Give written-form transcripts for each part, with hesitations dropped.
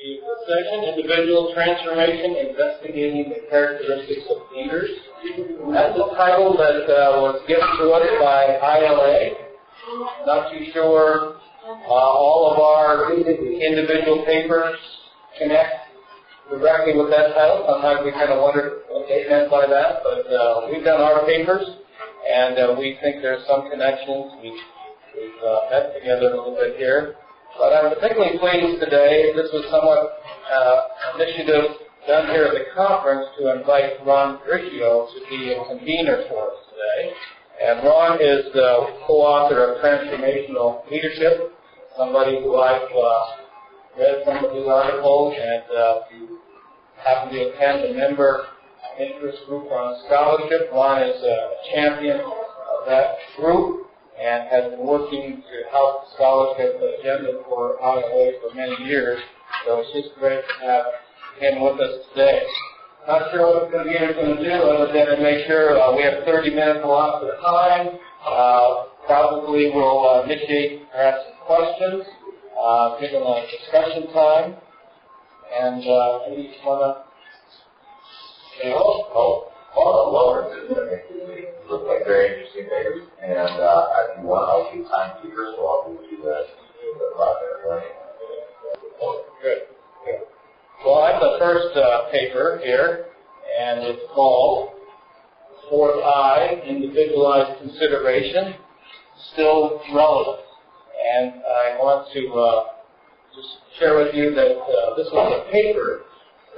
The session, Individual Transformation, Investigating the Characteristics of Leaders. That's the title that was given to us by ILA. Not too sure all of our individual papers connect directly with that title. Sometimes we kind of wonder what they meant by that, but we've done our papers, and we think there's some connections. We've met together a little bit here. But I'm particularly pleased today. This was somewhat initiative done here at the conference to invite Ron Riccio to be a convener for us today. And Ron is the co-author of Transformational Leadership, somebody who I've read some of his articles, and if you happen to attend a member interest group on scholarship, Ron is a champion of that group and has been working to help the scholarship agenda for ILA for many years. So it's just great to have him with us today. Not sure what the convener is going to do other than to make sure we have 30 minutes allotted for time. Probably we'll initiate perhaps some questions, given a discussion time. And maybe you want to say hello? Look like very interesting papers, and if you want, I'll be timekeeper, so I'll move to the project, right? Good. Well, I have the first paper here, and it's called Fourth I, Individualized Consideration, Still Relevant. And I want to just share with you that this was a paper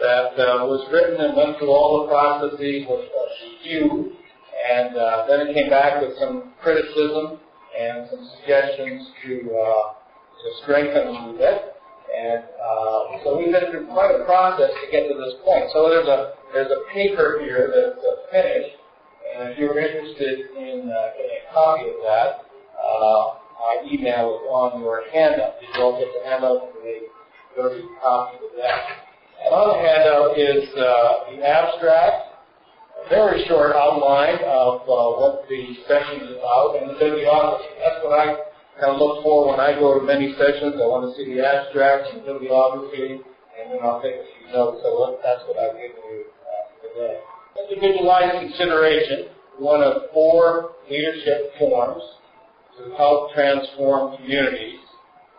that was written and went through all the processes of review, and then it came back with some criticism and some suggestions to strengthen a little bit. And so we've been through quite a process to get to this point. So there's a paper here that's finished, and if you're interested in getting a copy of that, my email is on your handout. You don't get the handout, there's a copy of that. And on the handout is the abstract, a very short outline of what the session is about, and the bibliography. That's what I kind of look for when I go to many sessions. I want to see the abstract and the bibliography, and then I'll take a few notes. So that's what I've given you today. Individualized consideration, one of 4 leadership forms to help transform communities,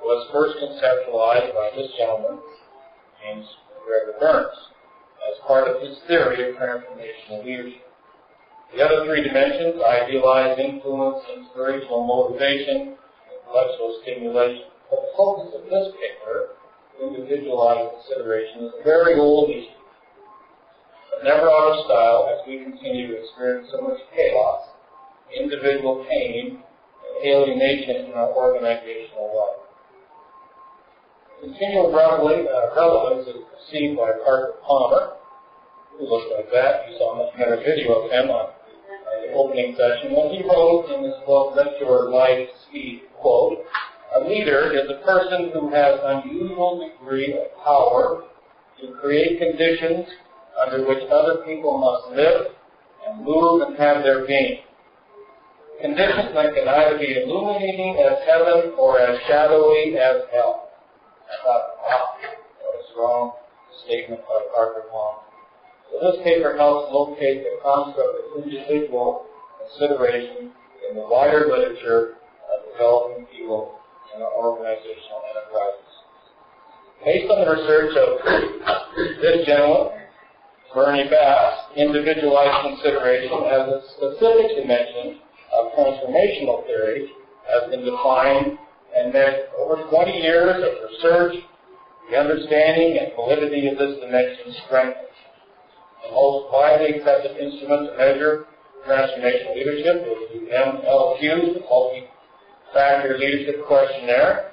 was first conceptualized by this gentleman, James Gregor Burns, as part of his theory of transformational leadership. The other 3 dimensions, idealized influence, inspirational motivation, intellectual stimulation. But the focus of this paper, individualized consideration, is a very old issue, but never out of style as we continue to experience so much chaos, individual pain, and alienation in our organizational life. Continual relevance is perceived by Parker Palmer, who looks like that. You saw a much better video of him on the opening session. When he wrote in his book, Let Your Life Speed, quote, a leader is a person who has unusual degree of power to create conditions under which other people must live and move and have their being. Conditions that can either be illuminating as heaven or as shadowy as hell. I thought, wow, what a strong statement by Parker Palmer. So this paper helps locate the concept of individual consideration in the wider literature of developing people in our organizational enterprises. Based on the research of this gentleman, Bernie Bass, individualized consideration as a specific dimension of transformational theory has been defined and that over 20 years of research, the understanding and validity of this dimension strengthens. The most widely accepted instrument to measure transformational leadership is the MLQ, the Multi-Factor Leadership Questionnaire.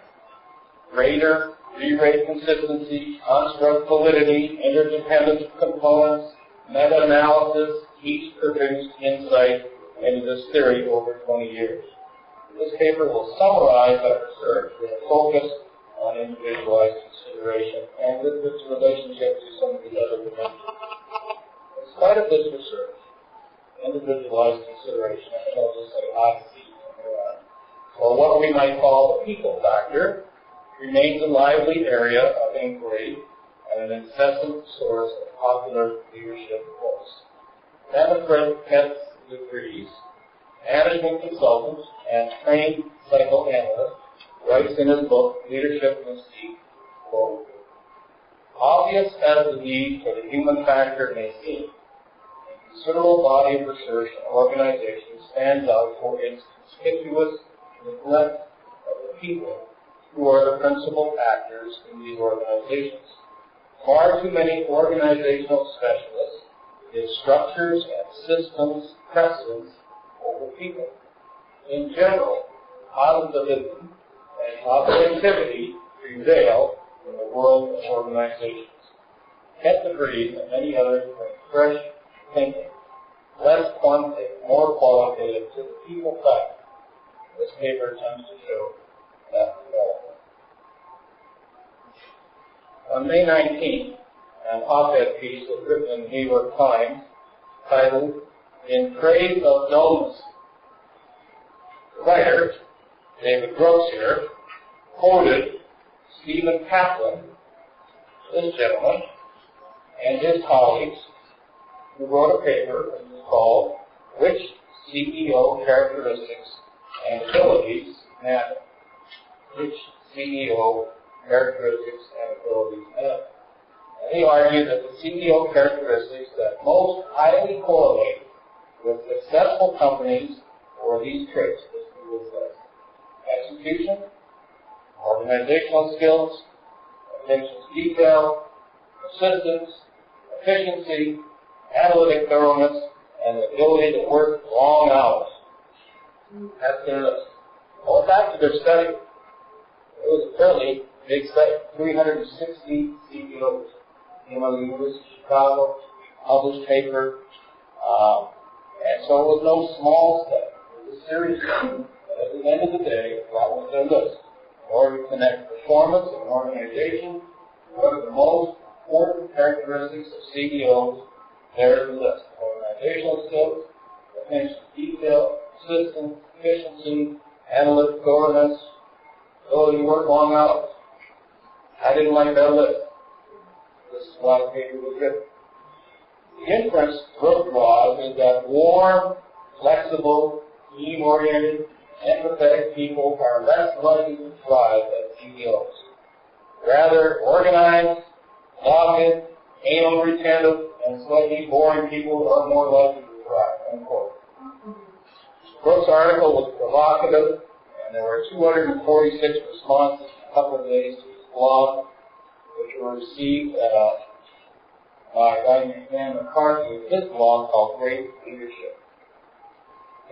Rater, re-rate consistency, construct validity, interdependence of components, meta-analysis, each produced insight into this theory over 20 years. This paper will summarize that research with a focus on individualized consideration and with its relationship to some of the other dimensions. In spite of this research, individualized consideration, I think I'll just say IC from here on, or what we might call the people factor, remains a lively area of inquiry and an incessant source of popular leadership books. Democrat degrees, management consultant, and trained psychoanalyst, writes in his book, Leadership Mystique, quote, obvious as the need for the human factor may seem, a considerable body of research and organization stands out for its conspicuous neglect of the people who are the principal actors in these organizations. Far too many organizational specialists give structures and systems precedence over people. In general, positivism and objectivity prevail in the world of organizations. Kent agrees and many others bring fresh thinking, less quantitative, more qualitative to the people factor. This paper attempts to show that development. On May 19th, an op-ed piece was written in the New York Times titled, In Praise of Dullness. The writer, David Brooks here, quoted Stephen Kaplan, this gentleman, and his colleagues, who wrote a paper that was called, Which CEO Characteristics and Abilities Matter? Which CEO characteristics and abilities matter? And he argued that the CEO characteristics that most highly correlate with successful companies were these traits, as we will say. Execution, organizational skills, attention to detail, persistence, efficiency, analytic thoroughness, and the ability to work long hours. That's their list. Well, back to their study. It was a fairly big study, 360 CEOs. Came out of the University of Chicago, published paper, and so it was no small study. It was a serious study. At the end of the day, that was their list. In order to connect performance of an organization, what are the most important characteristics of CEOs? There's the list. Organizational skills, attention to detail, persistence, efficiency, analytic thoroughness, ability to work long hours. I didn't like that list. This is why the paper was written. The inference Brooke draws is that warm, flexible, team-oriented, empathetic people are less likely to thrive as CEOs. Rather, organized, dogged, anal retentive, and slightly boring people are more likely to thrive. Unquote. Brooks' article was provocative, and there were 246 responses in a couple of days to his blog, which were received by a guy named Dan McCarthy with his blog called Great Leadership.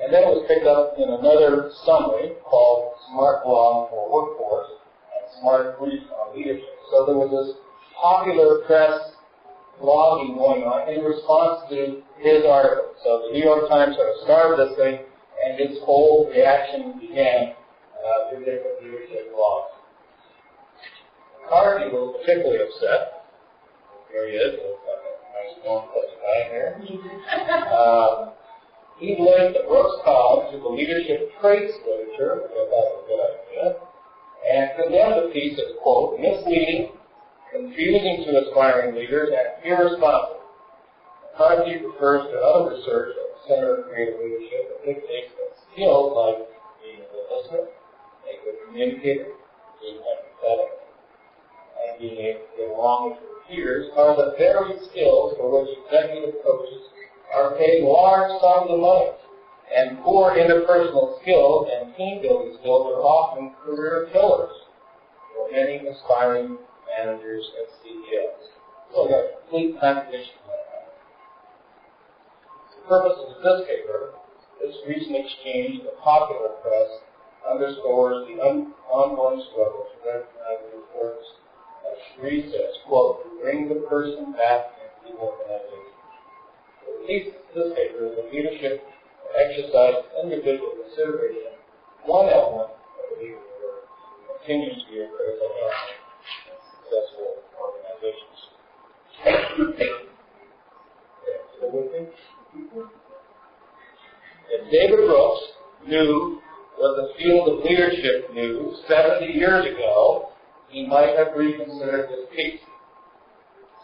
And then it was picked up in another summary called Smart Blog for Workforce and Smart Brief on Leadership. So there was this popular press blogging going on in response to his article. So the New York Times sort of started this thing, and its whole reaction began to different leadership blogs. McCarthy was particularly upset. Here he is, with a nice long clip guy here. He linked the Brooks column to the leadership traits literature, which I thought was a good idea, and condemned the piece as, quote, misleading, confusing to aspiring leaders, and irresponsible. McCarthy refers to other research at the Center of Creative Leadership that dictates that skills like being a good listener, a good communicator, being empathetic, and being able to get along with your peers are the very skills for which executive coaches are paid large sums of money. And poor interpersonal skills and team-building skills are often career killers for many aspiring managers and CEOs. So we got a complete contradiction there. The purpose of this paper, this recent exchange in the popular press, underscores the ongoing struggle to recognize the importance of Shree says, quote, to bring the person back into the organization. The thesis of this paper is that leadership exercise individual consideration, one element of leadership continues to be a critical element in successful organizations. Still with me? If David Brooks knew what the field of leadership knew 70 years ago, he might have reconsidered this piece.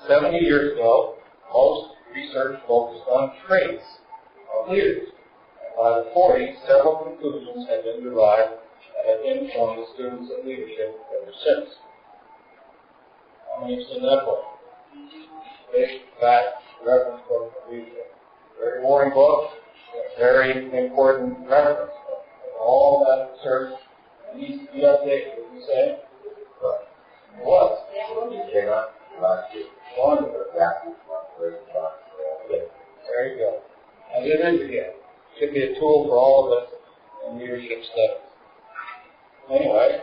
70 years ago, most research focused on traits of leaders. And by the 40s, several conclusions have been derived that have influenced students of leadership ever since. How many have seen that book? Big, fat reference book for leadership. Very boring book, very important reference book. All that research needs to be updated, would you say? But What? they're not just Wonderful. There you go. And it is again. Should be a tool for all of us in leadership studies. Anyway,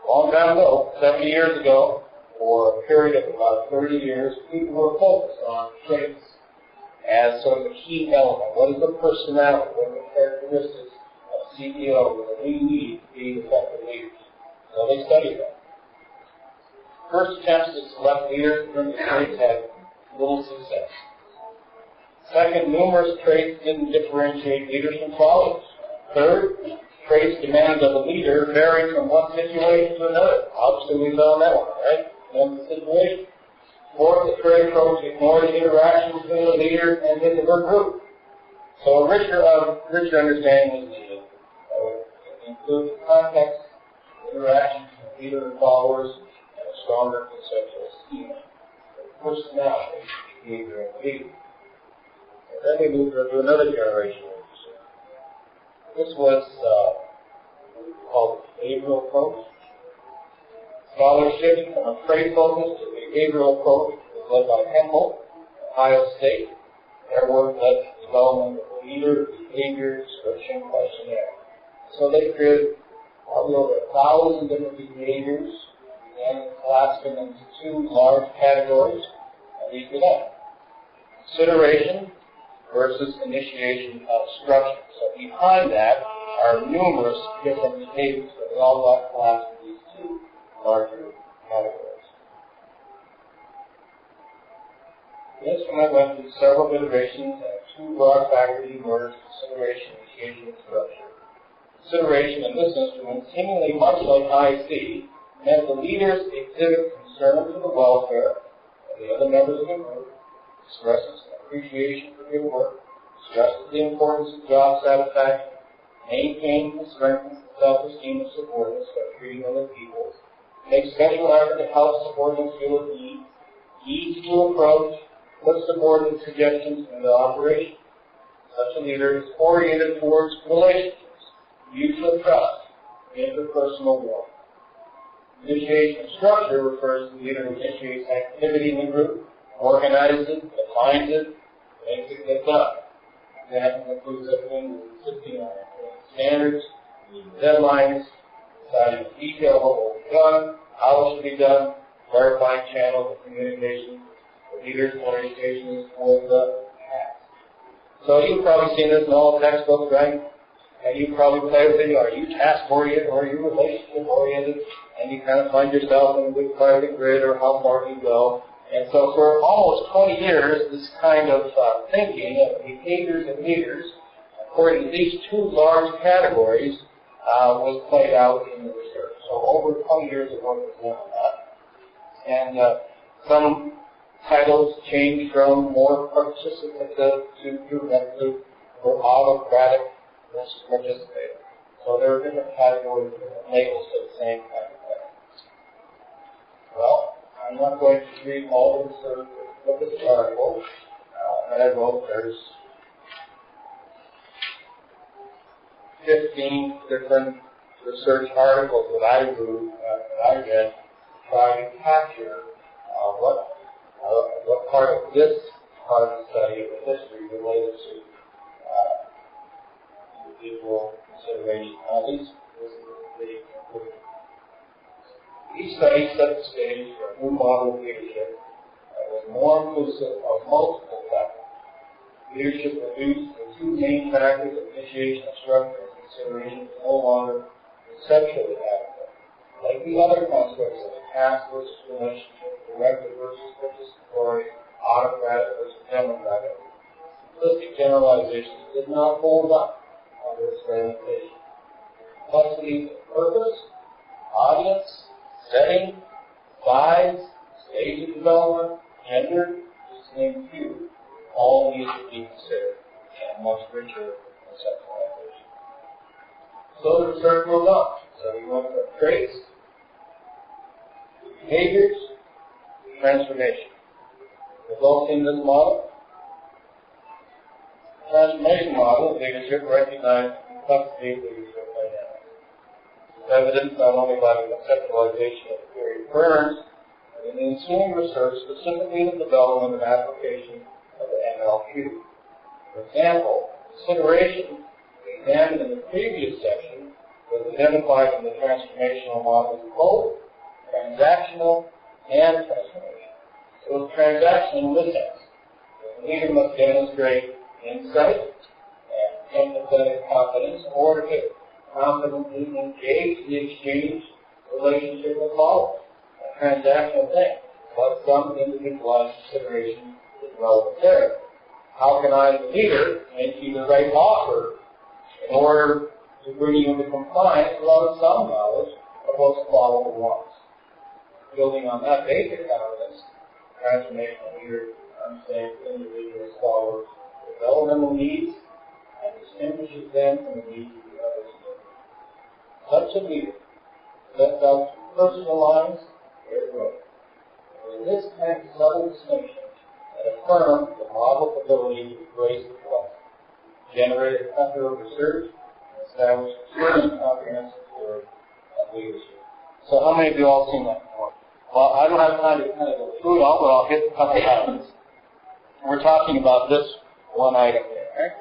long time ago, 70 years ago, for a period of about 30 years, people were focused on traits as sort of a key element. What is the personality? What are the characteristics of CEOs that we need to be effective leaders? So they studied that. First attempts to select leaders from the traits had little success. Second, numerous traits didn't differentiate leaders from followers. Third, traits demanded of a leader varied from one situation to another. Obviously, we found that one, right? That's the situation. Fourth, the trait approach ignored the interaction between the leader and his or her group. So a richer understanding was needed. That would include the context, interaction between leader and followers, and a stronger conceptual schema. Personality, behavior, and leader. Then we moved into another generation of research. This was called the behavioral approach. Scholars shifted from a trait focus to the behavioral approach was led by Hempel, Ohio State. Their work led to the development of a leader behavior description questionnaire. So they created probably over 1,000 different behaviors and classed them into two large categories. And these were them: consideration versus initiation of structure. So behind that are numerous different behaviors, but they all got classed in these two larger categories. The instrument went through several iterations and two broad faculty emerged: consideration, initiation, and structure. Consideration in this instrument, seemingly much like IC, meant the leaders exhibit concern for the welfare of the other members of the group, expresses appreciation for good work, stresses the importance of job satisfaction, maintains and strengthens the self-esteem of subordinates by treating other people, makes special effort to help subordinates feel at ease, easy to approach, puts subordinate suggestions into operation. Such a leader is oriented towards relationships, mutual trust, interpersonal warmth. Initiation of structure refers to the leader who initiates activity in the group, organizes it, defines it, makes it get done. That includes everything consisting of standards, deadlines, deciding in detail what will be done, how it should be done, clarifying channels of communication, the leader's orientation for the task. So you've probably seen this in all textbooks, right? And you probably play with it. Are you task-oriented or are you relationship-oriented? And you kind of find yourself in a good part of the grid or how far you go. And so for almost 20 years, this kind of thinking of behaviors and leaders, according to these two large categories, was played out in the research. So over 20 years of work was done on that. And some titles changed from more participative to directive or autocratic versus participative. So there are different categories, different labels for the same kind of thing. Well, I'm not going to read all of this. Look at the article that I wrote. There's 15 different research articles that I read to try to capture what part of this part of the study of the history related to individual consideration. These was the conclusion. Each study set the stage for a new model of leadership that was more inclusive of multiple factors. Leadership reduced the two main factors of initiation of structure and consideration is no longer conceptually adequate. Like the other concepts of task versus relationship, directive versus participatory, autocratic versus democratic, simplistic generalizations did not hold up under experimentation. Complexities of purpose, audience, setting, size, age of development, gender, just name a few, all need to be considered and much richer conceptualization. So the research goes on. So we went from traits, behaviors, transformation. We've all seen this model. Transformation model of leadership recognizes the complexity of leadership dynamics. It's evidenced not only by the conceptualization of the theory of Burns, but in the ensuing research, specifically the development and application of the MLQ. For example, consideration examined in the previous section was identified in the transformational model as both transactional and transformation. So it's transactional in this sense. The leader must demonstrate insight and empathetic confidence in order to confidently engage the exchange relationship with followers. A transactional thing, but some individualized consideration is relevant there. How can I, the leader, make you the right offer in order to bring you into compliance without some knowledge of what the follower wants? Building on that basic confidence, transformational leader understands individuals' followers' developmental needs and distinguishes them from the needs of the others. Such a leader sets out to personalize their growth. In this kind of subtle distinction, that affirm the model's ability to embrace the flex, generate a center of research, and establish a certain comprehensive theory of leadership. So how many of you all seen that before? Well, I don't have time to kind of go through it all, but I'll hit a couple items. We're talking about this one item here, right?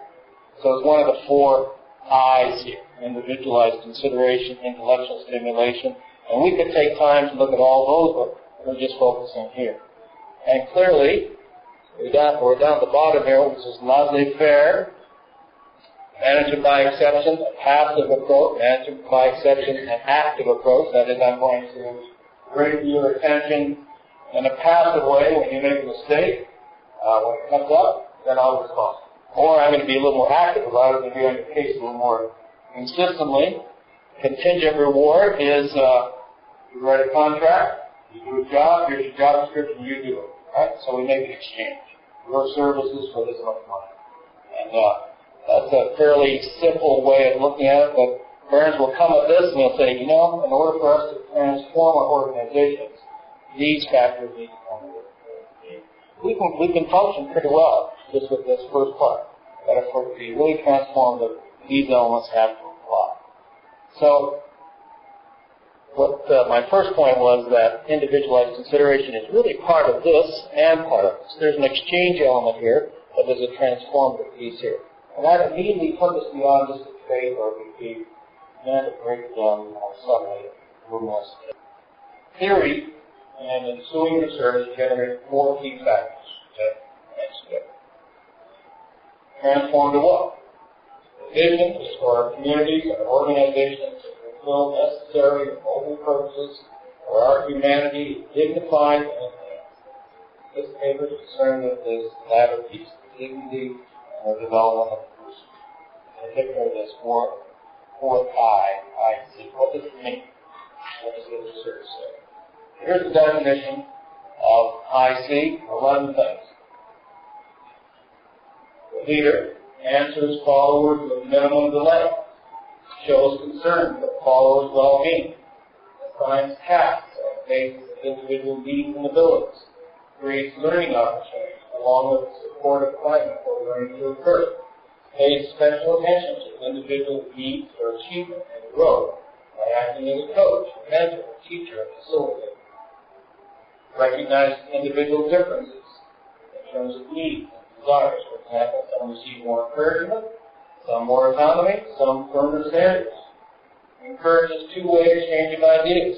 So it's one of the 4 I's here: individualized consideration, intellectual stimulation. And we could take time to look at all those, but we're just focusing here. And clearly, we're down at the bottom here, which is laissez-faire, management by exception, a passive approach, management by exception, an active approach. That is, I'm going to bring your attention in a passive way when you make a mistake. When it comes up, then I'll respond. Or I'm going to be a little more active about it and be on your case a little more consistently. Contingent reward is you write a contract, you do a job, here's your job description, you do it. Right? So we make an exchange. Your services for this much money. And that's a fairly simple way of looking at it, but Burns will come at this and he'll say, in order for us to transform our organizations, these factors need to come into it. We can function pretty well just with this first part. But if we're to be really transformative, these elements have to apply. So, what my first point was that individualized consideration is really part of this and part of this. There's an exchange element here, but there's a transformative piece here. And that immediately took us beyond just a trait or a behavior. And to break it down more subtly, more theory and ensuing research generate 4 key factors. Transform to what? The vision is for our communities and organizations to fulfill necessary and noble purposes for our humanity, dignified and enhanced. This paper is concerned with this latter piece, the dignity and the development of the person. In particular, this fourth I see. What does it mean? What does the research say? Here's the definition of IC, 11 things. The leader answers followers with minimum delay, shows concern for followers' well-being, assigns tasks on the basis of individual needs and abilities, creates learning opportunities along with supportive climate for learning to occur, pays special attention to individual needs for achievement and growth by acting as a coach, mentor, teacher, and facilitator, recognizes individual differences in terms of needs and desires. For example, some receive more encouragement, some more autonomy, some firmer standards. Encourages two-way exchange of ideas.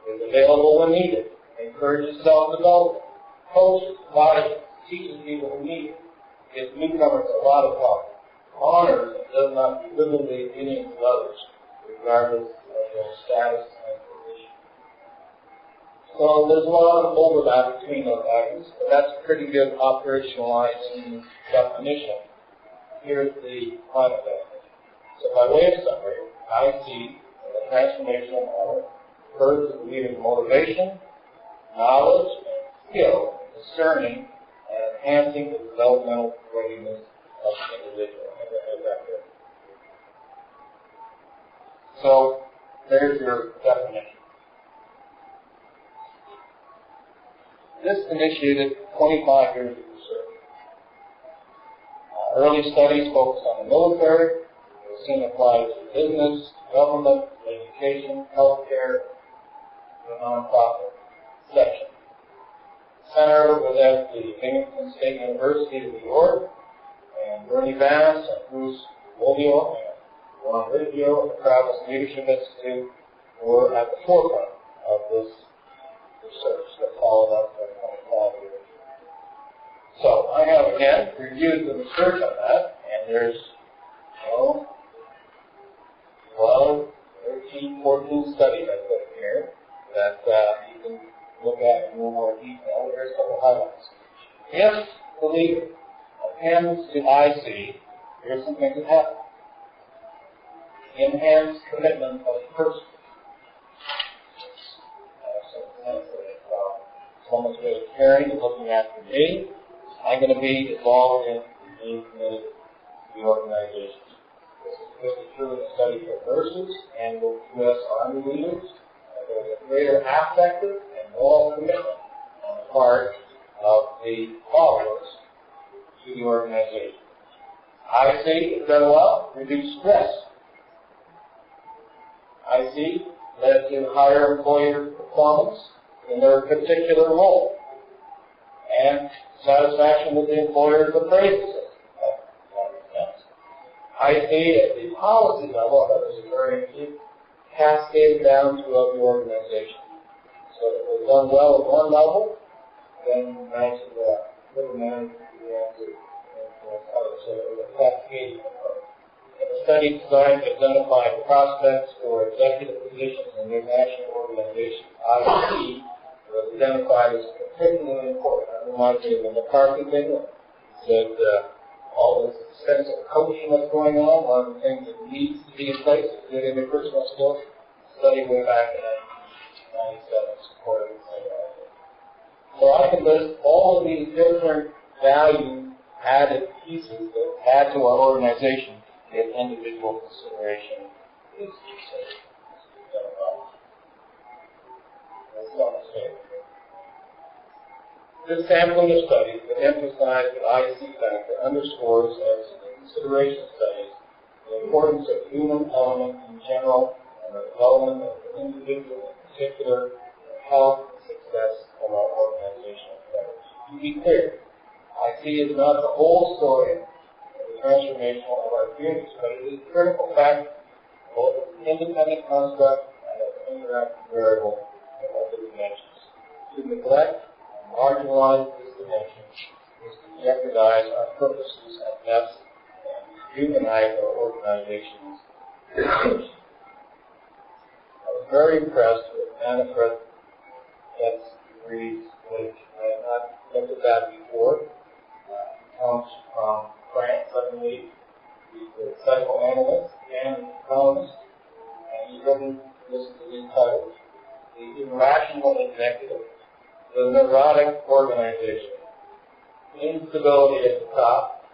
Is available when needed. Encourages self-development. Coaches, guides, teaches people who need it. Gives newcomers a lot of help. Honors and does not belittle the opinions of others, regardless of their status and position. So there's a lot of overlap between those items, but that's a pretty good operationalizing definition. Here's the final definition. So by way of summary, I see in the transformational model refers to the leader's motivation, knowledge, and skill discerning and enhancing the developmental readiness of the individual. So, there's your definition. This initiated 25 years of research. Early studies focused on the military. We've seen applied to business, government, education, healthcare, the nonprofit section. The center was at the Binghamton State University of New York, and Bernie Bass and Bruce Wolvio and Ron Riggio and the Travis Leadership Institute were at the forefront of this research that followed up for 25 years. So I have again reviewed the research on that, and there's 12, 13, 14 studies I put in here that you can look at in more detail. Here's a couple highlights. If the leader attends to IC, here's some things that happen. Enhanced commitment of the person. Someone's really caring and looking after me. I'm going to be involved in being committed to the organization. This is true in the study for nurses and the U.S. Army leaders. There's a greater affective and moral commitment on the part of the followers to the organization. I see, if done well, reduce stress. I see, led to higher employer performance in their particular role and satisfaction with the employer's appraisal system. I see at the policy level, that was very key, cascade down throughout the organization. So if it was done well at one level, then managing the middle management began to influence others. So it was a cascading approach. A study designed to identify prospects for executive positions in international organizations, ILA, was identified as particularly important. I remind you of the McCarthy thing that all this sense of coaching that's going on, one of the things that needs to be in place is good interpersonal skills. Study way back in 1997 supported it. So I can list all of these different value-added pieces that add to our organization if individual consideration is considered. That's not a mistake. This sampling of studies that emphasize the IC factor underscores, as consideration studies, the importance of human element in general and the development of the individual in particular, the health and success of our organizational efforts. To be clear, IC is not the whole story of the transformation of our communities, but it is a critical factor, both as an independent construct and as an interactive variable in other dimensions. To neglect marginalize this dimension is to jeopardize our purposes at best and humanize our organizations. I was very impressed with Manfred Get's degrees, which I had not looked at that before. He comes from France, suddenly. He's a psychoanalyst and economist, and he's written, listen to these titles, The Irrational Executive, The Neurotic Organization, Instability at the Top,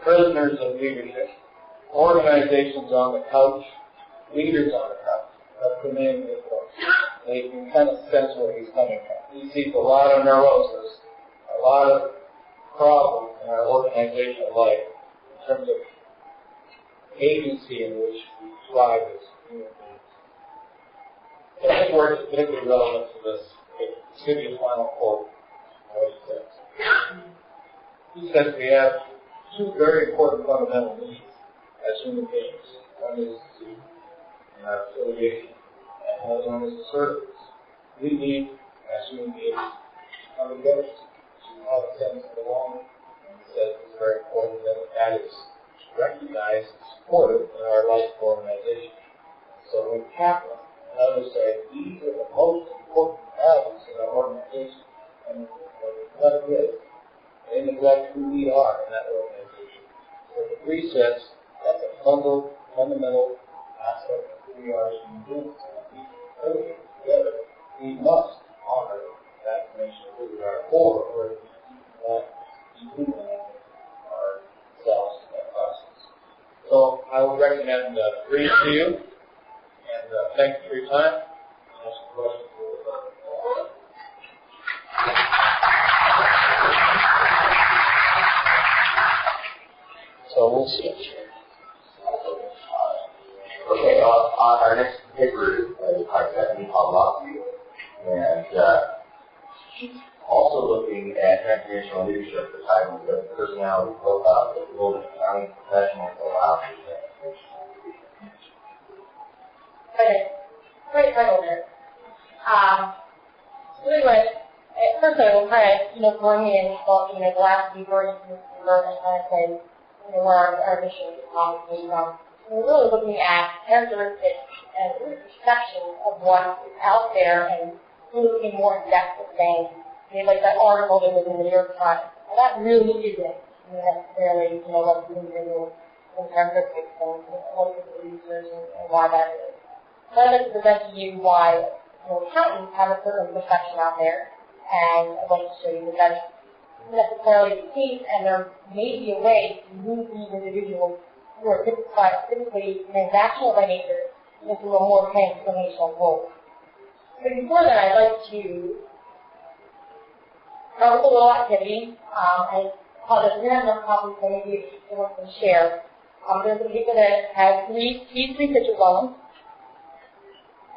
Prisoners of Leadership, Organizations on the Couch, Leaders on the Couch. That's the name of the book. And you can kind of sense where he's coming from. He sees a lot of neurosis, a lot of problems in our organizational life in terms of agency in which we thrive as human beings. So this work is particularly relevant to this. This gives you a final quote of what he says. He says we have two very important fundamental needs as human beings. One is to have affiliation, and another one is to service. We need, as human beings, to come together to have a sense of belonging. And he says it's very important that is recognized and supported in our life organization. So when Kaplan and others say these are the most important values in our organization, and what it is, they neglect who we are in that organization. So the three says that's a fundamental aspect of who we are as human beings. And we together, we must honor that dimension of who we are. forward ourselves and process. So I would recommend read to you, and thank you for your time. Ask questions. So we'll switch. Okay, our next paper is our technique on philosophy, and also looking at transformational leadership, the title of the personality profile of the role of accounting professionals allow for transformation. Okay, great title there. So anyway, first I will kind of, bring in, the last few versions of the paper and kind of say, where our mission is probably from. We're really looking at characteristics and perception of what is out there and really looking more in depth at things. Like that article that was in the New York Times. And that really isn't necessarily, what the individual characteristics and what the research and why that is. So I'd like to present to you why accountants have a certain perception out there, and I'd like to show you that that's necessarily the case, and there may be a way to move these individuals who are typically transactional by nature into a more transformational role. But before that, I'd like to start with a little activity. I apologize, we have enough copies, so maybe you want to share. There's a paper that has three pictures on them.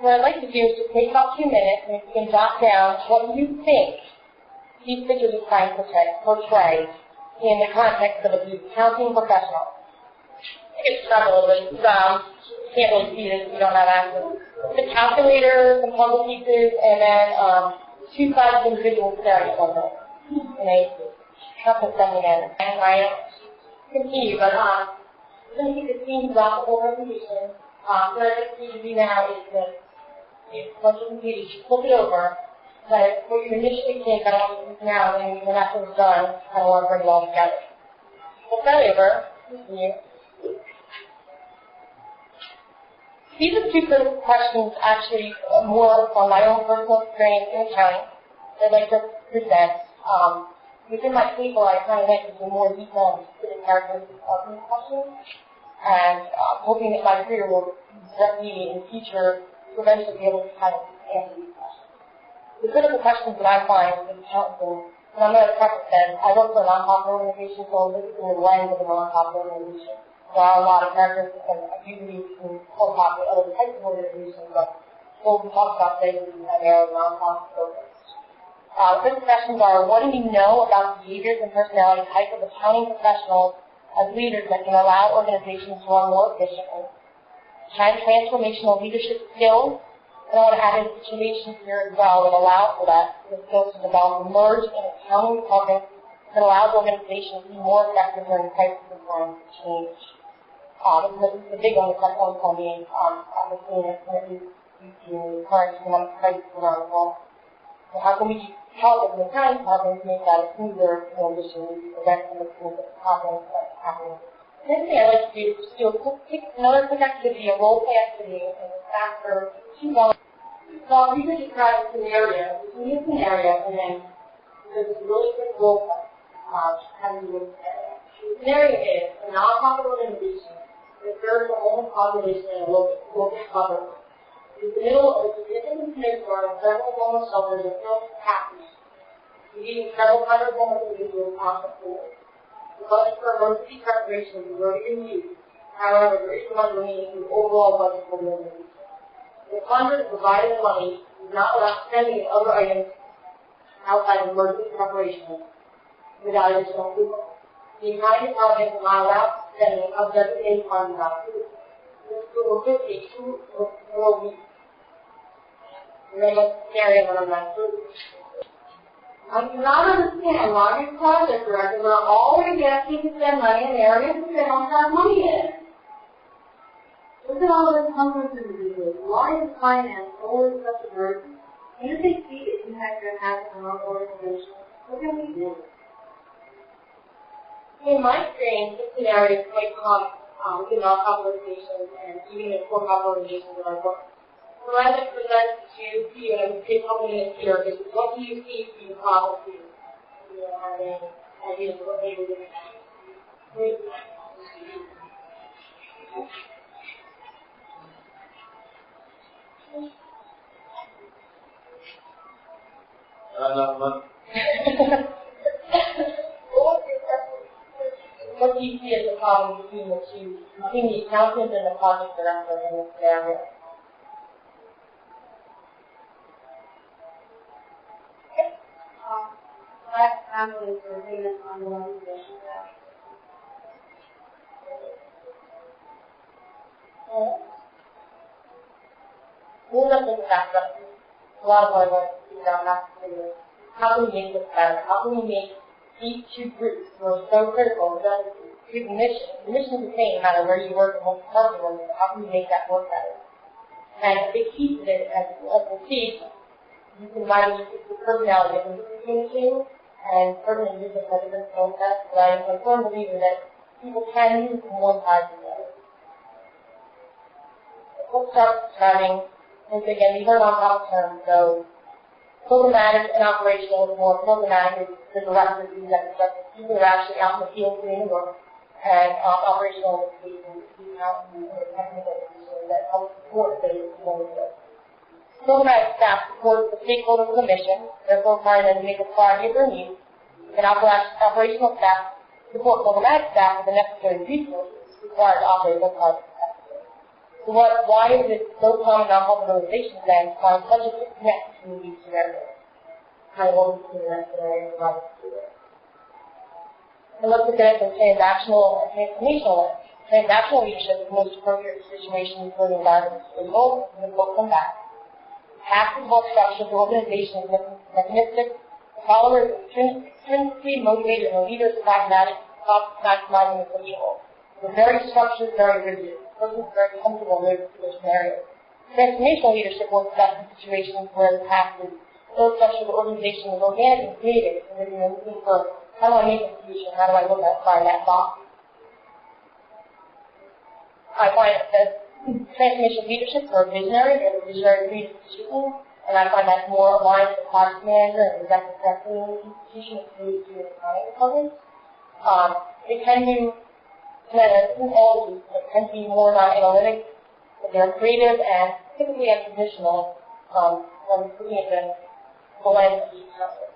What I'd like to do is just take about 2 minutes, and if you can jot down what you think these pictures are trying to portray in the context of the accounting professional. I can start a little bit. You can't really see this if you don't have access. The calculator, some puzzle pieces, and then 2 sides of individual staring at one another. And I have to send it in. And I continue, but I'm going to keep the scene throughout the whole presentation. What I'd like you to do now is that once you complete it, you flip it over. But what you initially think, I don't want to now, and when after it's done, I don't want to bring it all together. Flip that over. Continue. These are 2 critical questions, actually, more on my own personal experience in accounting that I'd like to present. Within my paper, I kind of went into more detail on specific characteristics of these questions, and hoping that my career will direct me in the future to eventually be able to kind of answer these questions. The critical questions that I find in accounting, and I'm going to preface that I work for a nonprofit organization, so this is in the lens of a nonprofit organization. There are a lot of characteristics, and I do believe in for-profit other types of organizations, but what we talk about today is primarily nonprofit programs. Critical questions are, what do you know about the behaviors and personality type of accounting professionals as leaders that can allow organizations to run more efficiently? Transformational leadership skills, and I want to add in situations here as well that allow for that, the skills to develop emerge in accounting departments that allows organizations to be more effective during crisis and times of change. The big one is that one being obviously in current economic crisis around the world. So how can we help as an accounting department to make that a smoother transition to prevent some of the things that happening? The next thing I'd like to do is just do another quick activity, a role play activity, and it's after 2 months. So I'll usually describe a scenario. You can use a scenario, and then there's a really quick role play. How do you do scenario? The scenario is a non-profit organization that serves the whole population in a local suburb. In the middle of a significant snowstorm, several homeless shelters are filled to capacity, leaving several hundred homeless individuals on the floor. The budget for emergency preparation is already been used. However, there is money remaining in the overall budget for the organization. The funders provided money is not without spending in other items outside of emergency preparation without additional approval. The accounting department will not allow spending of designated funds without approval. This approval could take 2 or 4 weeks. Remember the scenario when I'm not approved. I do not understand why these project directors are always asking to spend money in areas that they don't have money in. Look at all this hundreds of individuals. Why is finance always such a burden? Can't they see the impact it has on our organization? What can we do? In my experience, this scenario is quite common within nonprofit organizations and even in for-profit organizations that I work. What I'd like to present to you, and I'm going to take a couple minutes here, is what do you see for your problem here? have any ideas of what they were doing. What do you see as the problem between the two, between the accountant and the project director in this area? I'm going for agreement on the loan position. We'll look into that, but a lot of our work is not to do with how can we make this better? How can we make these two groups who are so critical because the mission is the same no matter where you work and what department you're in. How can we make that work better? And a big piece of it, as we'll see, you can divide the personality difference between the two, and certain individuals have different skill sets, but I'm a firm believer that people can move from one side to the other. Let's start starting, and again, we heard on top terms, so programmatic and operational is more programmatic is the director of the executive. People are actually out in the field doing the work, and operational is the accountant or technical position that helps support the work. Programmatic staff supports the stakeholders of the mission, therefore requiring them to make a priority of their needs, and operational staff support programmatic staff with the necessary resources required to operate their project effectively. So why is it so common in non-profit organizations then to find such a disconnect between these two areas? Kind of what we see in the next area of project support. And let's look at it from transactional and transformational lens. Transactional leadership is most appropriate for situations where the environment is stable and the book come back. Active work structure for organizations is mechanistic, followers intrinsically motivated, and leaders pragmatic, maximizing the social. They're very structured, very rigid. The person is very comfortable in their position area. Transformational leadership works best in situations where the task is so structured the organization is organic and creative, and they're looking for how do I make a solution, how do I look at find that box. I find that transformation leadership for a visionary, and a visionary leads institution, and I find that more aligned with the project manager and executive director in the institution as opposed to the accounting department. They tend to, in all of these, they tend to be more non-analytic, but they're creative and typically untraditional when looking at the lens of the accountant.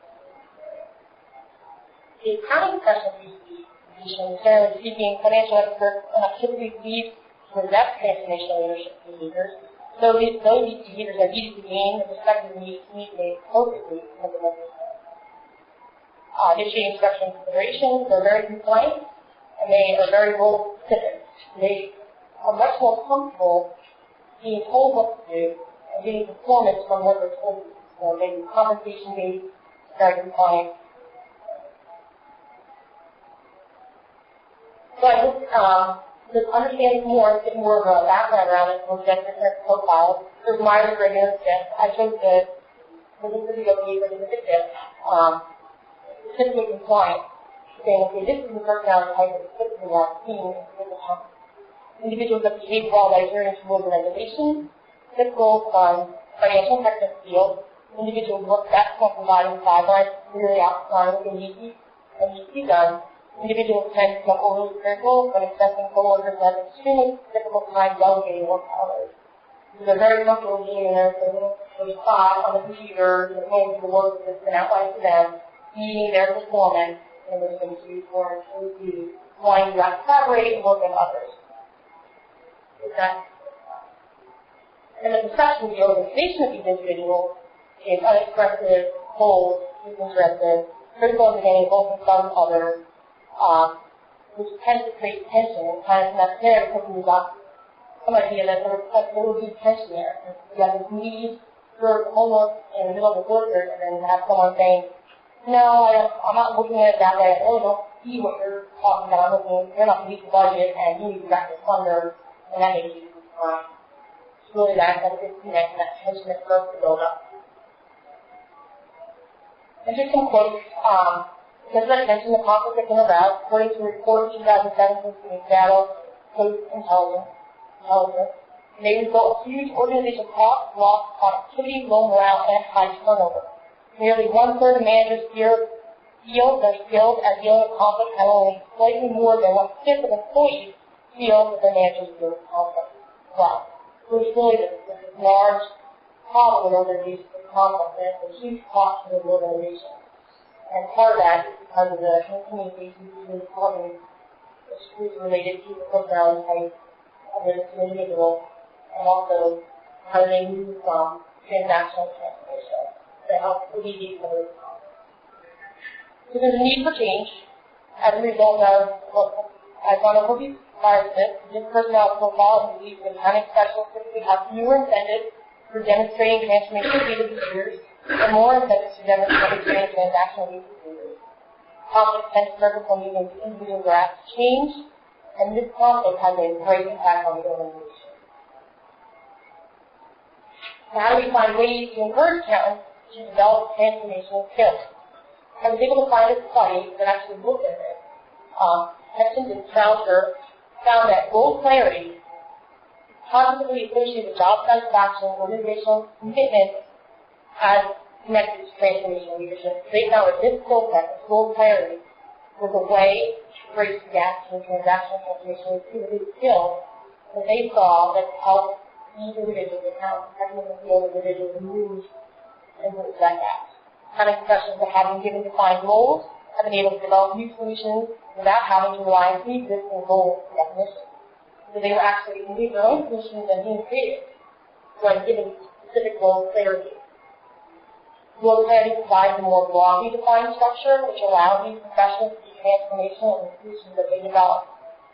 The accounting professional position, generally speaking, financial experts typically lead for that transformational leadership behaviors. So those behaviors are easy to gain and perspective needs to be made appropriately from the business. Initiating instruction considerations, they're very compliant and they are very role specific. They are much more comfortable being told what to do and getting performance from what they're told to do. So they do compensation based, very compliant. So I think to understand more, get more of a background around it, we'll get different profiles. There's Myers-Briggs and Smith. I chose the video paper to look at this. Specifically compliant, saying, okay, this is the personality type that fits in that team. Individuals that behave well by adhering to rules and regulations, typical financial and technical field. Individuals work best on providing guidelines clearly outlined what they need to be done. Individuals tend to become overly critical when assessing co-workers and have extremely difficult time delegating work to others. They're very comfortable being in their spot on the computer, looking at the work that's been outlined to them, meeting their performance, and listening to or to wanting to collaborate and work with others. And the perception of the organization of these individuals is unexpressive, cold, disinterested, critical of both themselves and others, which tends to create tension and kind of that's there because we've got some idea that there will be tension there. You have this need for almost in the middle of the worker and then have someone saying, no, I'm not looking at it that way. I really don't see what you're talking about. You're not meeting the budget and you need to back the funder, and that makes you it's really that disconnect and that tension that starts to build up. And just some quotes. As I mentioned, the conflict that came about, according to a report in 2007 from Seattle Coast Intelligence, may result in huge organizational costs, loss, productivity, low morale, and high turnover. Nearly one-third of managers fear feel they're skilled at dealing with conflict handling slightly more than 1/5 of employees feel that their managers deal with conflict well. So it's really this large problem in organizations with conflict, and it's a huge cost to the organization. And part of that is because of the communication between causing issues related to the personality type of the individual, and also how they move from transactional transformation to help alleviate some of those conflicts. So there's a need for change as a result of what I've gone over prior to this personality profile and believes that accounting specialists typically have fewer incentives for demonstrating transformational behaviors and more incentives to demonstrate transactional behaviors. Conflict tends to focus on using individual graphs to change, and this conflict has a great impact on the organization. So how do we find ways to encourage accountants to develop transformational skills? I was able to find a study that actually looked at this. Hutchins and Trauser found that goal clarity positively associated with job satisfaction, organizational commitment, as connected to transformational leadership. They found that this skill set, this goal clarity, was a way to bridge the gap between transactional transformation and two skills that they saw that helped these individuals, accountants, technical field individuals, move and bridge that gap. Accounting professionals are having given defined goals, have been able to develop new solutions without having to rely on pre-existing goal definitions. So they were actually complete their own solutions and being creative when given specific goal clarity. Goal clarity provides a more broadly defined structure which allows these professionals to be transformational in the solutions that they develop.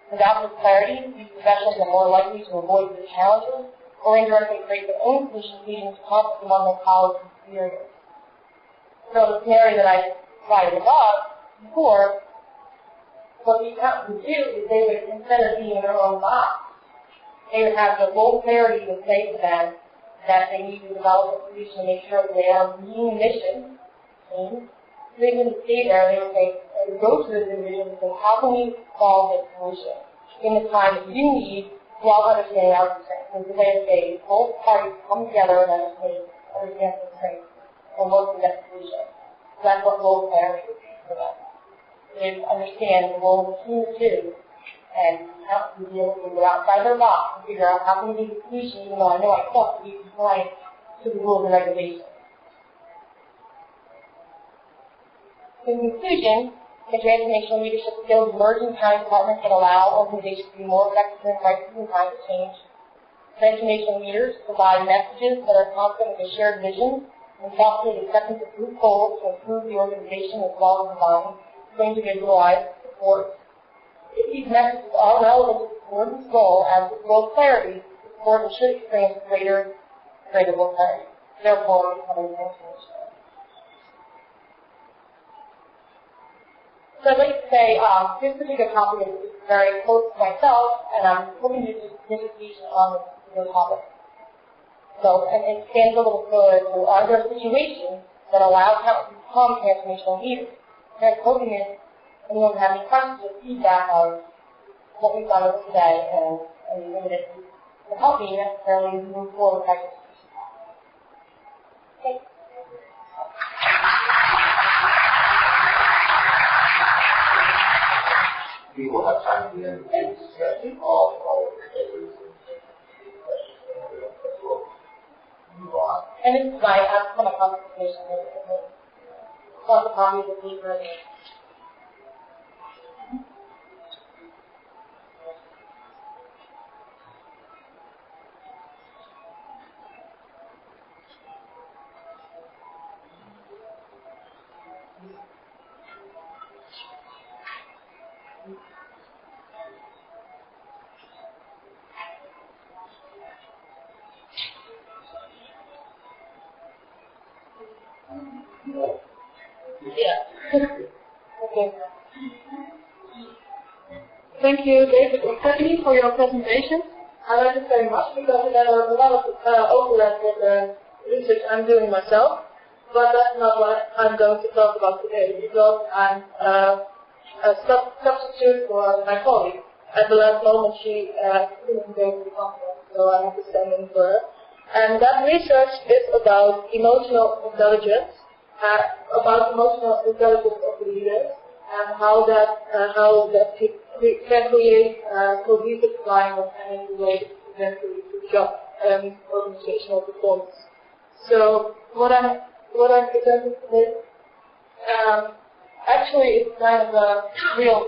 Without this clarity, these professionals are more likely to avoid the challenges or indirectly create their own solutions leading to conflict among their colleagues and superiors. So the scenario that I provided above before, what the accountants would do is they would, instead of being in their own box, they would have the goal clarity to say to them that they need to develop a solution to make sure that they are meeting the mission. So they wouldn't stay there. They would say, they would go to the individual and say, how can we solve this solution in the time that you need while understanding our constraints? So it's a way to say both parties come together and understand the constraints and work to that solution. So that's what goal clarity is for them. They understand the role between the two and how to be able to go outside their box and figure out how can we do the solution even though I know I can't be compliant to the rules and regulations. In conclusion, the transformational leadership skills emerge in accounting departments that allow organizations to be more effective in crisis and time of change. Transformational leaders provide messages that are constant with a shared vision and foster the acceptance of group goals to improve the organization as well as provide individualized support. If these messages are relevant to the subordinate's goal as with goal clarity, the subordinate should experience greater goal clarity, therefore becoming transformational. So I'd like to say this particular topic is very close to myself, and I'm hoping to do a dissertation on this particular topic. So, and it stands a little further to, are there situations that allow accountants to become transformational leaders? And I'm hoping that anyone have any questions or feedback on what we've done over today and anything that will help me necessarily move forward with this. Okay. People have time to end the discussion all of the papers and questions. Move on. And this is my consultation with lots of copies of the paper. Okay. Thank you, David and Stephanie, for your presentation. I like it very much because there are a lot of overlap with the research I'm doing myself. But that's not what I'm going to talk about today because I'm a substitute for my colleague. At the last moment, she couldn't go to the conference, so I have to stand in for her. And that research is about emotional intelligence about emotional intelligence of the leaders and how that can create cohesive climate and in a way eventually to job and organizational performance. So what I'm presenting today, actually it's kind of a real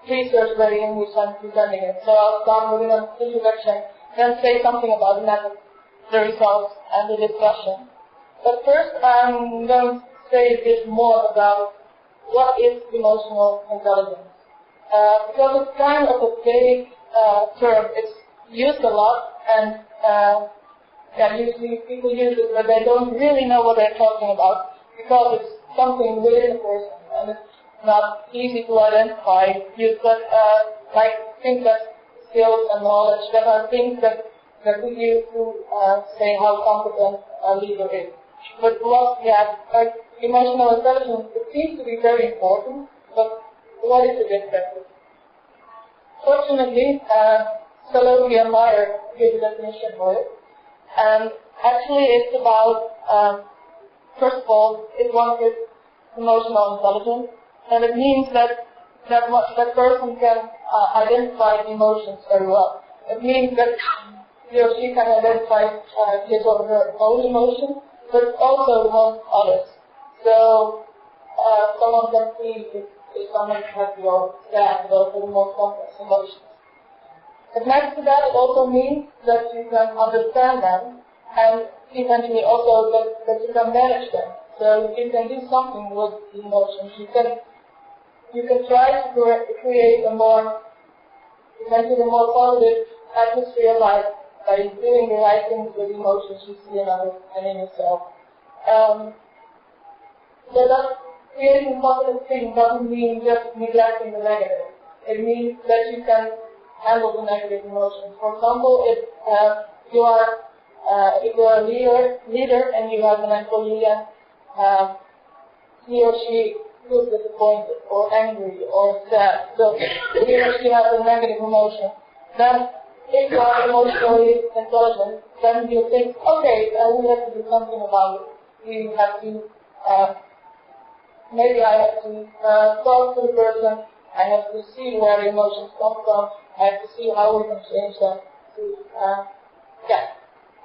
research study in which I'm presenting it. So I'll start with an introduction, then say something about the method, the results, and the discussion. But first I'm going to say a bit more about what is emotional intelligence. Because it's kind of a vague term. It's used a lot, and usually people use it, but they don't really know what they're talking about because it's something within a person, and it's not easy to identify. You've got things like skills and knowledge that are things that we use to say how competent a leader is. But emotional intelligence, it seems to be very important, but what is the difference? Fortunately, Salome and Meyer give a definition for it. And actually it's about, first of all, one is emotional intelligence, and it means that person can identify emotions very well. It means that he or she can identify his or her own emotions, but also the ones of others. So someone can see if someone is happy or sad, those are the most complex emotions. But next to that, it also means that you can understand them, and eventually also that you can manage them. So you can do something with the emotions. You can try to create a more positive atmosphere by doing the right things with emotions you see in others and in yourself. So that creating positive things doesn't mean just neglecting the negative. It means that you can handle the negative emotions. For example, if you are a leader and you have an employee and he or she feels disappointed or angry or sad, so he or she has a negative emotion, then if you are emotionally intelligent, then you think, okay, we have to do something about it. We have to, maybe I have to talk to the person, I have to see where the emotions come from, I have to see how we can change them to,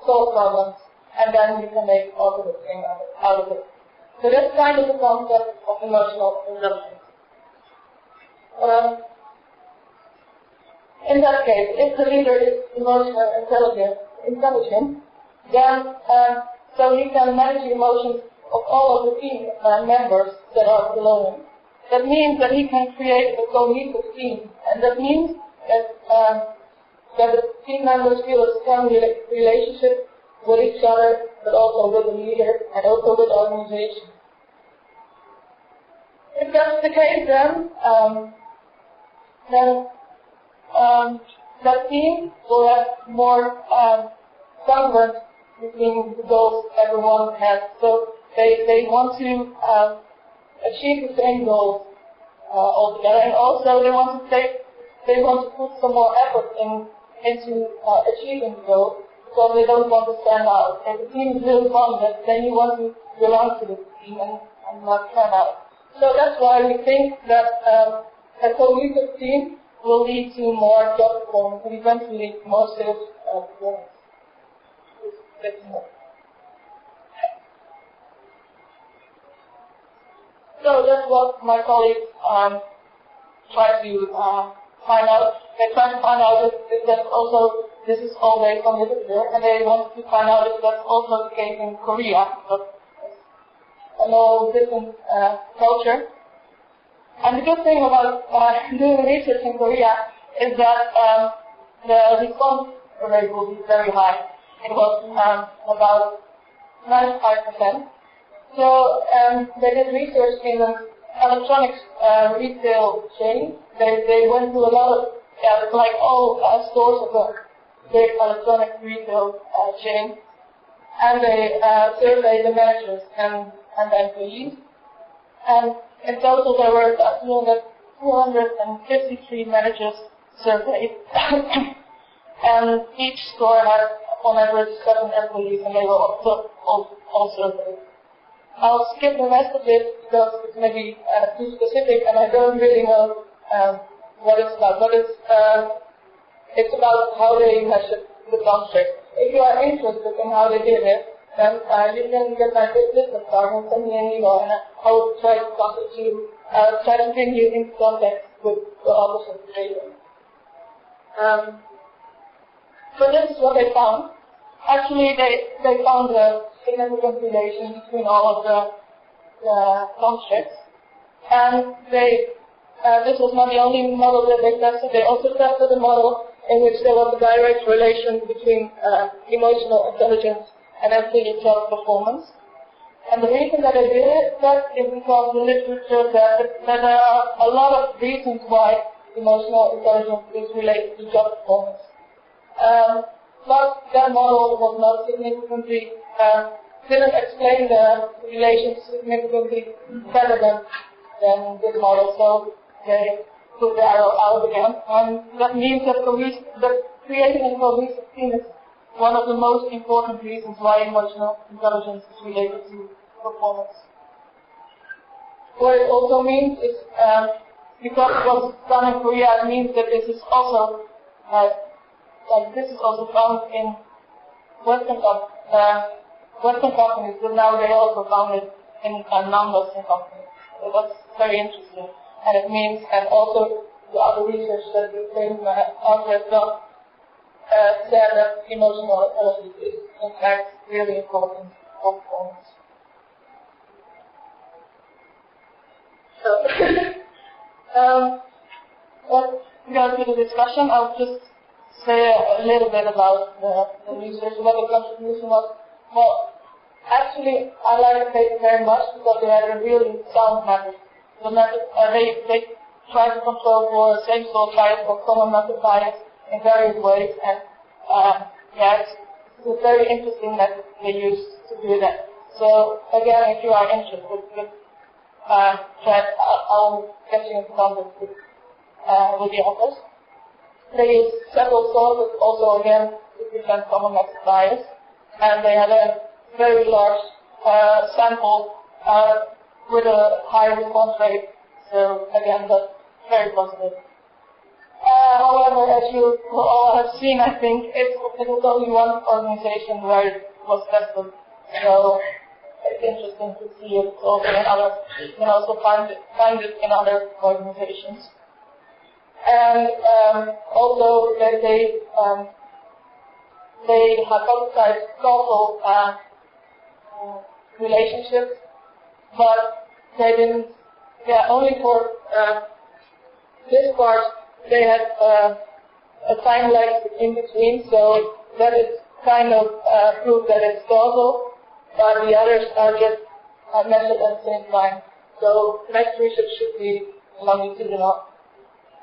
solve problems, and then you can make a positive thing out of it. So that's kind of the concept of emotional intelligence. In that case, if the leader is emotionally intelligent, then so he can manage the emotions of all of the team members that are below him. That means that he can create a cohesive team, and that means that the team members feel a strong relationship with each other, but also with the leader and also with the organization. If that's the case, then that team will have more congruence between the goals everyone has. So they want to achieve the same goals altogether, and also they want to put some more effort into achieving the goal, because they don't want to stand out. If the team is really confident, then you want to belong to the team and not stand out. So that's why we think that a cohesive team will lead to more job performance and eventually more sales performance. So that's what my colleagues try to find out. They try to find out if that's also, this is all based on literature, and they want to find out if that's also the case in Korea, but a whole different culture. And the good thing about doing research in Korea is that the response rate will be very high. It was about 95%. So they did research in an electronics retail chain. They went to a lot of, like all stores of a big electronic retail chain, and they surveyed the managers and the employees. And in total there were 253 managers surveyed. And each store had on average 7 employees, and they were all surveyed. I'll skip the rest of it because it's maybe too specific and I don't really know what it's about. But it's about how they measured the construct. If you are interested in how they did it, then you can get my business card and send me an email and I will try to contact you, try to bring you into contact with the authors of the paper. So this is what they found. Actually, they found a significant relation between all of the constructs. And this was not the only model that they tested. They also tested a model in which there was a direct relation between emotional intelligence and employee self-performance. And the reason that they did that is because the literature said that there are a lot of reasons why emotional intelligence is related to job performance. But that model was not significantly, didn't explain the relation significantly better than this model, so they put the arrow out again. And that means that creating a cohesive team is one of the most important reasons why emotional intelligence is related to performance. What it also means is, because it was done in Korea, it means that this is also this is also found in Western companies, but now they also found it in non-Western companies. So that's very interesting. And it means, and also the other research that the same author has done said that emotional intelligence is in fact really important for performance. So, let's go to the discussion. I'll just say a little bit about the research, what the contribution was. Well, actually, I like the paper very much because they had a really sound method. The method, they tried to control for same-store bias or common method bias in various ways, and it's a very interesting method they used to do that. So, again, if you are interested, I'll get you in contact with the authors. They used several sources also again to prevent common method bias, and they had a very large sample with a high response rate, so again that's very positive. However, as you all have seen, I think it was only one organization where it was tested, so it's interesting to see it also in other, you can also find it in other organizations. And also that they hypothesized causal relationships, but they didn't. Yeah, only for this part they had a time lag in between, so that is kind of proof that it's causal, but the others are just measured at the same time. So next research should be longitudinal.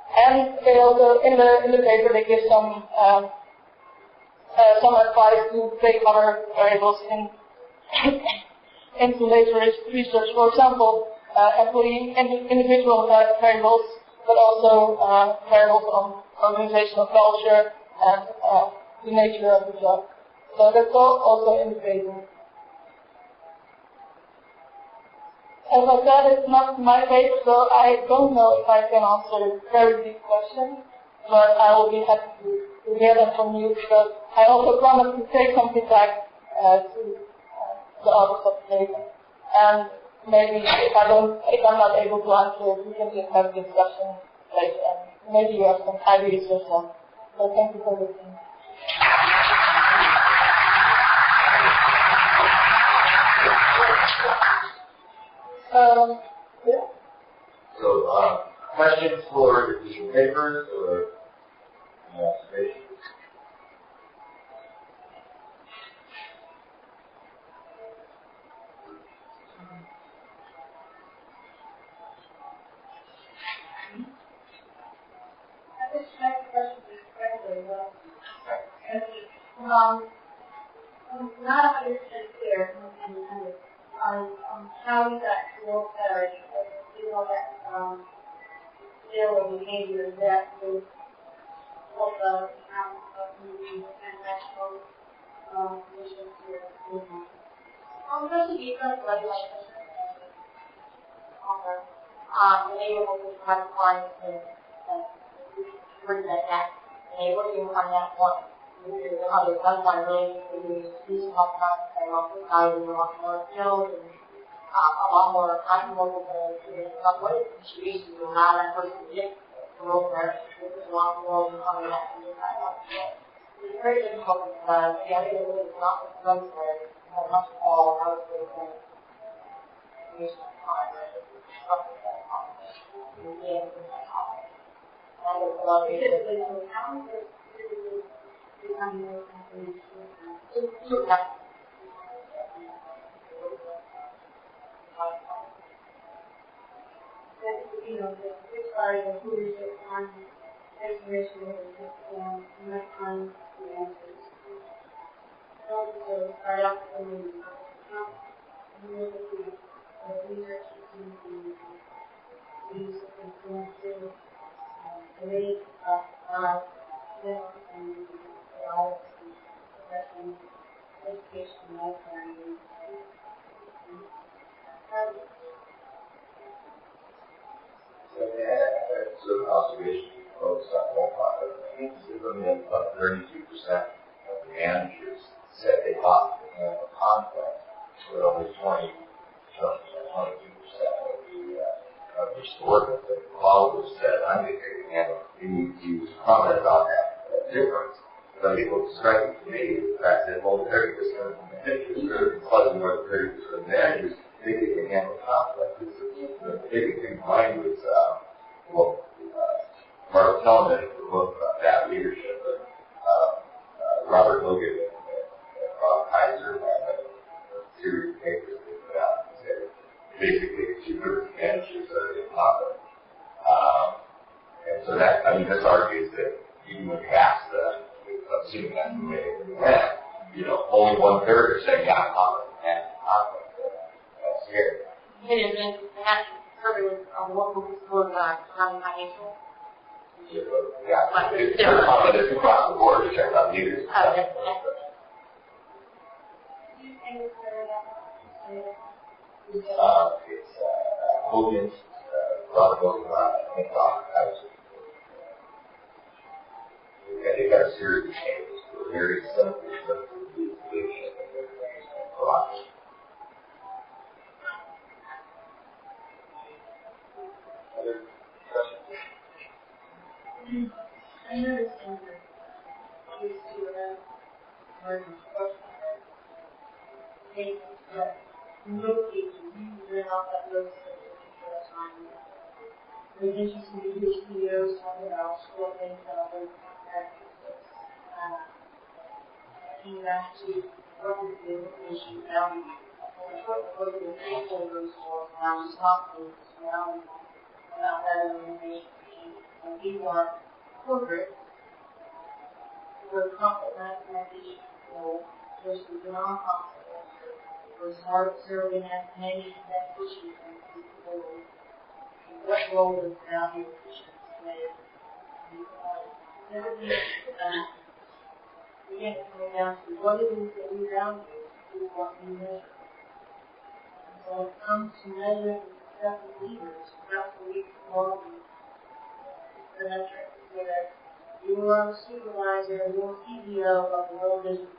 And they also, in the paper, they give some advice to take other variables into later research. For example, individual variables, but also variables on organizational culture and the nature of the job. So that's also in the paper. As I said, it's not my paper, so I don't know if I can answer very deep questions, but I will be happy to hear them from you because I also promised to take something back to the authors of the paper. And maybe if I'm not able to answer, we can just have a discussion later, and maybe you have some ideas yourself. So thank you for listening. Yeah. So, questions for the papers or observations? I just my question is correctly well. Not 100% clear on how you got to work better. You know that skill or behavior that will help the amount of moving transactional conditions here. Just to be kind of like the neighborhood was trying to find bring that back. And they were even on that one. Other someone really used help not to say, well, this guy is a lot more skilled and a lot more comfortable in some ways. She used to do not that person did the role there. This is a lot more than coming back to this guy. It's very difficult because the other way is not the place where how much all how it's going to use my time or something like that. Yeah, and it's a lot of you know, the side of who is it on information and my time to answer. Also, start off with the research and use of influences, the rate of and education and So that's sort of observation focused on one part. I think about 32% of the managers said they thought they had a conflict, but only 22% of the workers that followers said, I think they can handle it. You need to comment about that difference. But it was striking to me the fact that only 30% of the managers, or slightly more than 30% of the managers, think they can handle conflict. The big thing in mind was Mark Tellman in the book about that leadership, but Robert Logan and Rob Kaiser have a series of papers they put out and said basically 2/3 of managers are in conflict. And so that, I mean, this argues that even when you ask the, assuming that's the way it went, you know, only 1/3 are saying, yeah, conflict, and conflict. That's scary. It is, and that's further what we spoke about financial. Yeah, it's across the board to check out leaders. It's Hogan's, Robert Hogan, and Rob Kaiser. They've got a series of changes for very simple leadership philosophy. Other questions? I understand that these two of them are they most cases usually not that those for the time. It's interesting to hear CEOs talk about what they felt was practices. You actually work with the information value. What the stakeholders for around talking around about that information and we want corporate for complement message role versus the non-profit or start serving as many beneficiaries and people. What role does value play? Again, coming down to what it is that we value is what we measure. And so when it comes to measuring success of leaders, that's what we call the metric. So that you are a supervisor, you are CEO of the world business.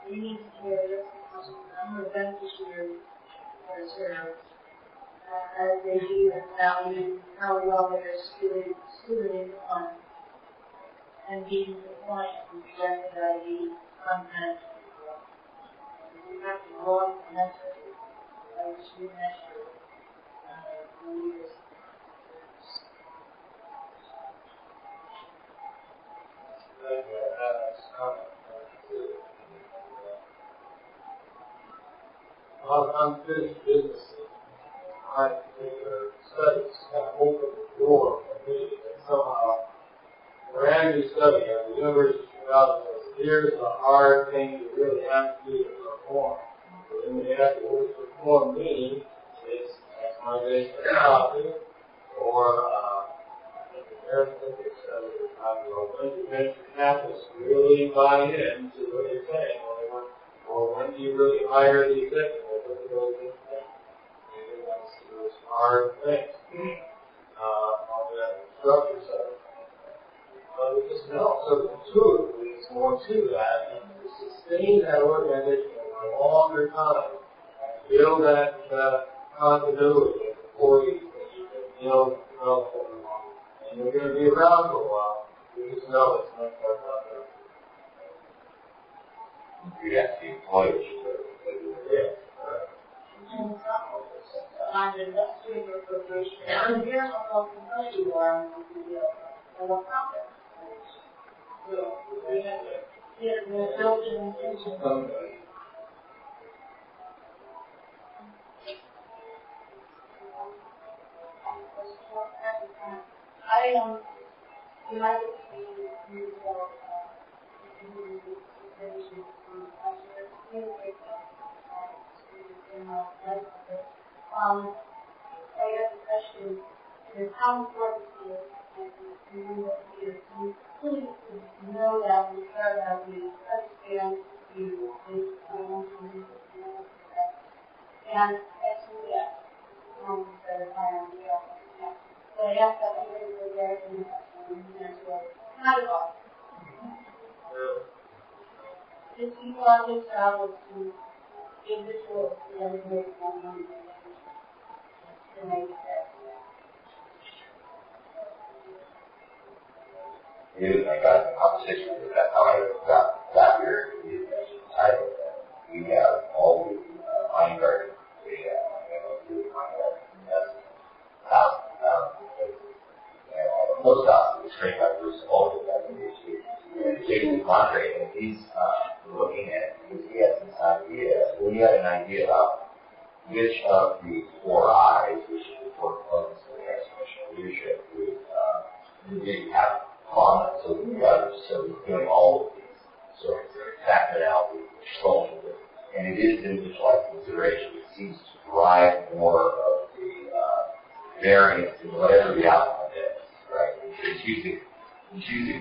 You need to care just as much as I'm a beneficiary or served. As they do and value how well they're stewarding the fund and being compliant with projected ID content. You have to go on the metric by which you measure the leaders. On unfinished business, I particular studies kind of open the door for me that somehow brand new study at the University of Chicago says here's the hard thing you really have to do to perform. But then you have to perform mean is maximization of profit or arithmetic study when venture capitalists really buy into what you're saying when they work for do you really hire the executive? What do you really think? Maybe they want to do those hard things on the structure side. But we just know, so intuitively, it's more to that, and to sustain that organization for a longer time, build that continuity of employees that you can build and develop over long. And you're going to be around for a while. You just know it's not quite out there. You have the employers. Yeah. On the industry or corporation, and here's what you are on the deal. And what's out there? So, we're building intention. You might be used for I guess the question is how important it is and you really know that we care that we understand you and actually instead of higher on the other. So I guess that we really very interesting how to go. Just people on this travel to individuals and everybody on one to make that. I got a conversation with that how I got here. We have all the line garden. We have line garden. And post office is trained by Bruce Olden. And Jason Mondre, and he's looking at it because he has this idea. Well, he had an idea about which of the 4 I's, which is the 4 components of the transformational leadership, would have common. So he's doing all of these. So it's factored out with control. And it is individualized consideration. It seems to drive more of the variance in whatever the outcome is, right? It's using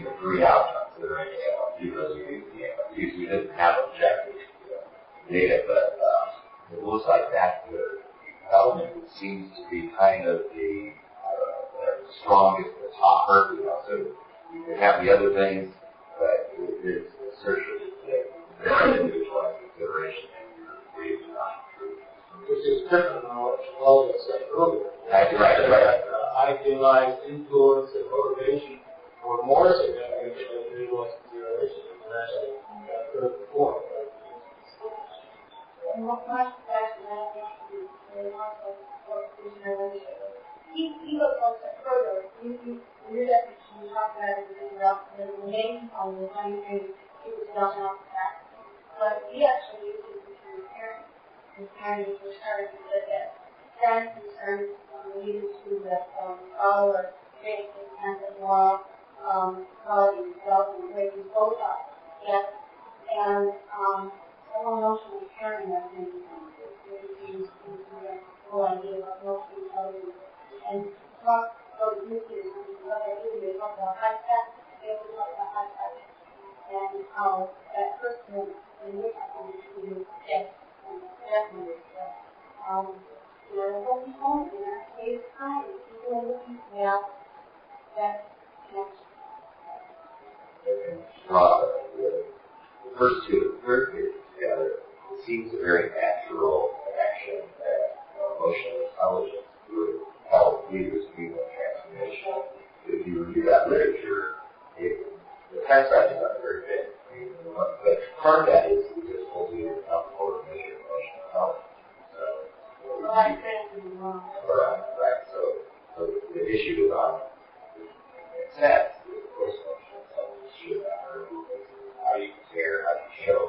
the 3 outcomes that are in the MLQ resolution. We didn't have objective data, but it looks like that the element seems to be kind of the strongest, the topper. So you can have the other things, but it is assertion that individualized consideration and your creative not true. Which is different than what Paul said earlier. Right. Idealized influence and motivation were more significant than individualized consideration. And actually, heard before. And what much actually I think is also this relationship. He goes one step further. You definition talk about everything about the name on the time frame it was done off the back. But he actually uses the term parent. And parent is referring to that parent concerns leaders who have follow training and law, quality development, raising both up. Yes. And the whole notion of caring, I think, is the whole idea of emotional intelligence. And talk about nuclear science, what they do, they talk about high tech, they also talk about high tech. And how that person in this is yes, definitely. What we call it in our case, time, people are looking at that connection. The first two, the third group together, it seems a very natural connection that emotional intelligence would help leaders be more transformational. If you review that literature, the text writing is not very big. But part of that is just holding you accountable to measure emotional intelligence. Right. So the issue is on sense. Of course, emotional intelligence should matter. How you care, how you show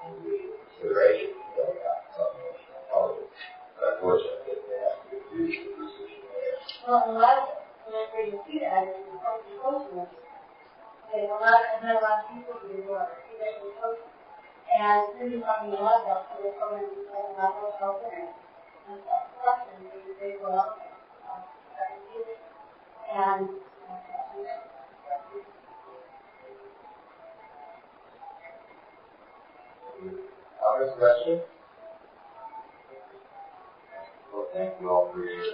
consideration, going on some emotional intelligence. But unfortunately, they have to do the research there. Well, a lot of where you see that is in coaching coaching. There's a lot of people who are especially coaching. And we've been talking a lot about the programs and mental health and questions that they go out there. And Comments, questions? Well, thank you all for your